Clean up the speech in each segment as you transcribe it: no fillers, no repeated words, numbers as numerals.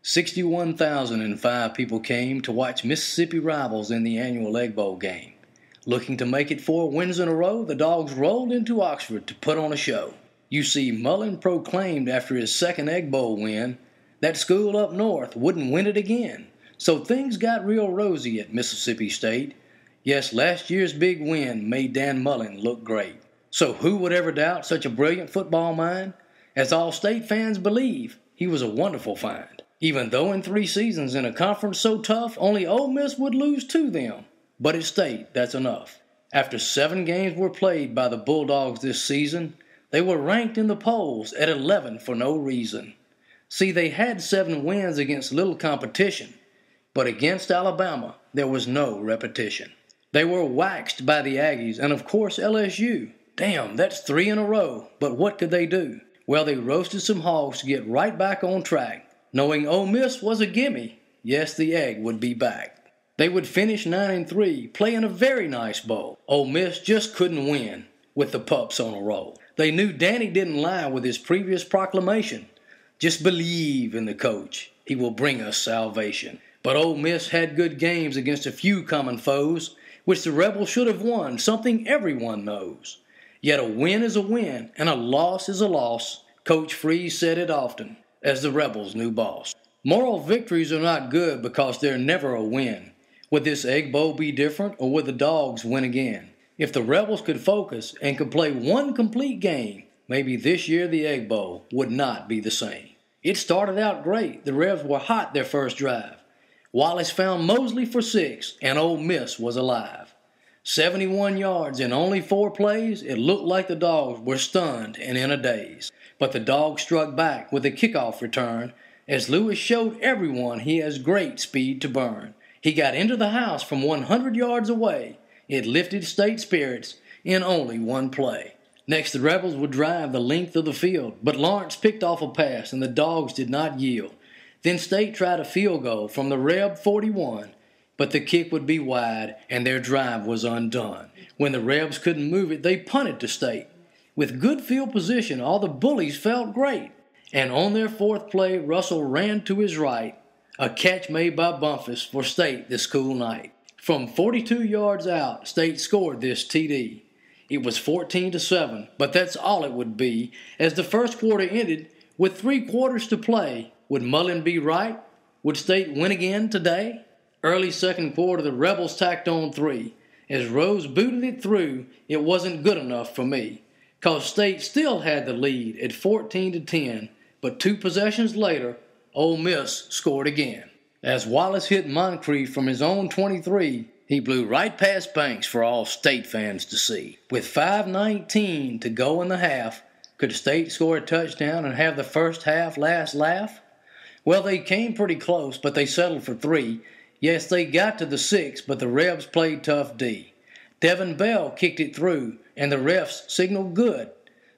61,005 people came to watch Mississippi rivals in the annual Egg Bowl game. Looking to make it 4 wins in a row, the Dogs rolled into Oxford to put on a show. You see, Mullen proclaimed after his second Egg Bowl win that school up north wouldn't win it again. So things got real rosy at Mississippi State. Yes, last year's big win made Dan Mullen look great. So who would ever doubt such a brilliant football mind? As all State fans believe, he was a wonderful find. Even though in 3 seasons in a conference so tough, only Ole Miss would lose to them. But at State, that's enough. After 7 games were played by the Bulldogs this season, they were ranked in the polls at 11 for no reason. See, they had 7 wins against little competition, but against Alabama, there was no repetition. They were waxed by the Aggies and, of course, LSU. Damn, that's 3 in a row, but what could they do? Well, they roasted some hogs to get right back on track. Knowing Ole Miss was a gimme, yes, the egg would be back. They would finish 9-3, playing a very nice bowl. Ole Miss just couldn't win with the pups on a roll. They knew Danny didn't lie with his previous proclamation. Just believe in the coach. He will bring us salvation. But Ole Miss had good games against a few common foes, which the Rebels should have won, something everyone knows. Yet a win is a win, and a loss is a loss. Coach Freeze said it often, as the Rebels' new boss. Moral victories are not good because they're never a win. Would this Egg Bowl be different, or would the Dogs win again? If the Rebels could focus and could play one complete game, maybe this year the Egg Bowl would not be the same. It started out great. The Rebs were hot their first drive. Wallace found Mosley for 6, and Ole Miss was alive. 71 yards in only 4 plays, it looked like the Dogs were stunned and in a daze. But the Dogs struck back with a kickoff return as Lewis showed everyone he has great speed to burn. He got into the house from 100 yards away. It lifted State spirits in only 1 play. Next, the Rebels would drive the length of the field, but Lawrence picked off a pass and the Dogs did not yield. Then State tried a field goal from the Reb 41, but the kick would be wide and their drive was undone. When the Rebs couldn't move it, they punted to State. With good field position, all the bullies felt great. And on their 4th play, Russell ran to his right, a catch made by Bumpus for State this cool night. From 42 yards out, State scored this TD. It was 14-7, but that's all it would be, as the first quarter ended with 3 quarters to play. Would Mullen be right? Would State win again today? Early second quarter, the Rebels tacked on 3. As Rose booted it through, it wasn't good enough for me. 'Cause State still had the lead at 14-10, but 2 possessions later, Ole Miss scored again. As Wallace hit Moncrief from his own 23, he blew right past Banks for all State fans to see. With 5:19 to go in the half, could State score a touchdown and have the first half last laugh? Well, they came pretty close, but they settled for 3. Yes, they got to the 6, but the Rebs played tough D. Devin Bell kicked it through, and the refs signaled good.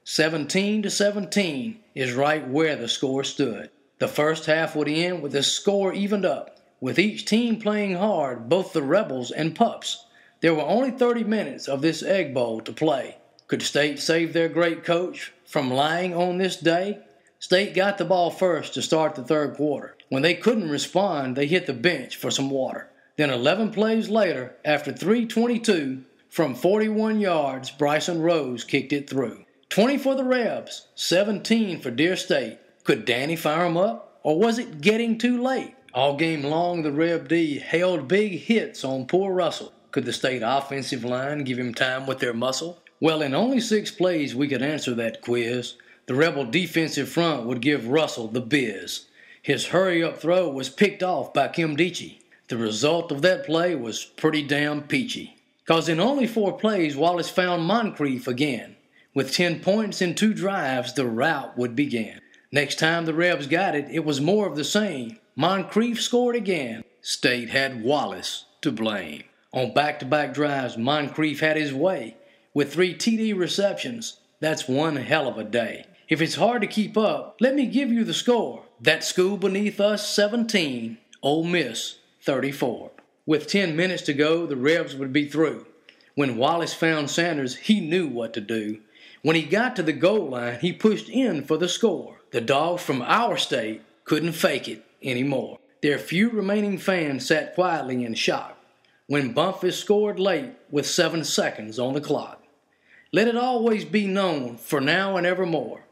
17-17 is right where the score stood. The first half would end with the score evened up, with each team playing hard, both the Rebels and Pups. There were only 30 minutes of this Egg Bowl to play. Could State save their great coach from lying on this day? State got the ball first to start the 3rd quarter. When they couldn't respond, they hit the bench for some water. Then 11 plays later, after 3:22, from 41 yards, Bryson Rose kicked it through. 20 for the Rebs, 17 for Deer State. Could Danny fire 'em up, or was it getting too late? All game long, the Reb D held big hits on poor Russell. Could the State offensive line give him time with their muscle? Well, in only 6 plays we could answer that quiz. The Rebel defensive front would give Russell the biz. His hurry-up throw was picked off by Kim Deechey. The result of that play was pretty damn peachy. 'Cause in only 4 plays, Wallace found Moncrief again. With 10 points in 2 drives, the rout would begin. Next time the Rebs got it, it was more of the same. Moncrief scored again. State had Wallace to blame. On back-to-back drives, Moncrief had his way. With 3 TD receptions, that's one hell of a day. If it's hard to keep up, let me give you the score. That school beneath us 17, Ole Miss 34. With 10 minutes to go, the Rebs would be through. When Wallace found Sanders, he knew what to do. When he got to the goal line, he pushed in for the score. The Dogs from our state couldn't fake it anymore. Their few remaining fans sat quietly in shock when Bumpus scored late with 7 seconds on the clock. Let it always be known, for now and evermore,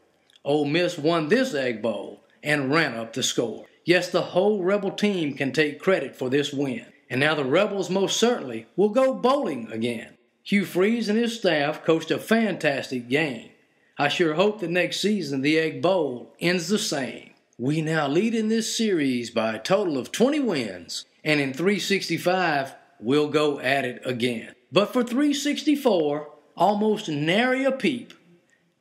Ole Miss won this Egg Bowl and ran up the score. Yes, the whole Rebel team can take credit for this win, and now the Rebels most certainly will go bowling again. Hugh Freeze and his staff coached a fantastic game. I sure hope that next season the Egg Bowl ends the same. We now lead in this series by a total of 20 wins, and in 365, we'll go at it again. But for 364, almost nary a peep,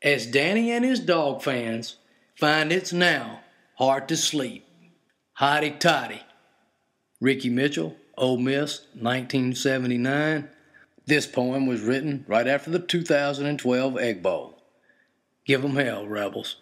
as Danny and his dog fans find it's now hard to sleep. Hotty toddy. Ricky Mitchell, Ole Miss, 1979. This poem was written right after the 2012 Egg Bowl. Give 'em hell, Rebels.